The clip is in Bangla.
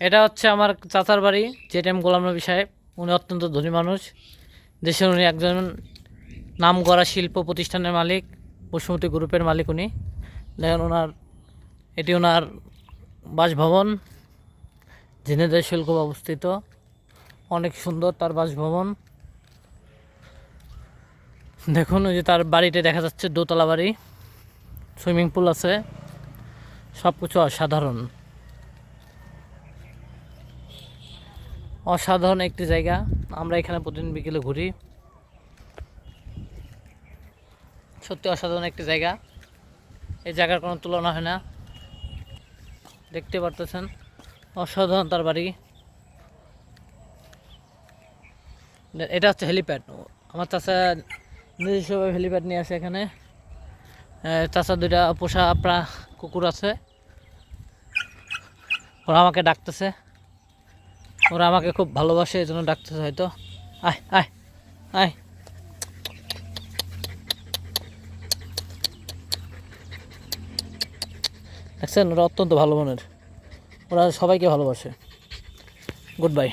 এটা হচ্ছে আমার চাচার বাড়ি, জেটিএম গোলাম নবী সাহেব। উনি অত্যন্ত ধনী মানুষ। দেশের উনি একজন নামকরা শিল্প প্রতিষ্ঠানের মালিক, বসুমতী গ্রুপের মালিক উনি। দেখেন এটি ওনার বাসভবন, ঝিনাইদহ শুল্ক অবস্থিত। অনেক সুন্দর তার বাসভবন। দেখুন ওই যে তার বাড়িতে দেখা যাচ্ছে দোতলা বাড়ি, সুইমিং পুল আছে, সব কিছু অসাধারণ। অসাধারণ একটি জায়গা। আমরা এখানে প্রতিদিন বিকেলে ঘুরি। সত্যি অসাধারণ একটি জায়গা। এই জায়গার কোনো তুলনা হয় না। দেখতে পারতেছেন অসাধারণ তার বাড়ি। এটা হচ্ছে হেলিপ্যাড। আমার চাচা নিজস্বভাবে হেলিপ্যাড নিয়ে আসে এখানে। চাচা দুইটা পোষা কুকুর আছে, ওরা আমাকে ডাকতেছে। ওরা আমাকে খুব ভালোবাসে, এই জন্য ডাকতেছে হয়তো। আয় আয় আয়। দেখছেন, ওরা অত্যন্ত ভালো মনের। ওরা সবাইকে ভালোবাসে। Good bye.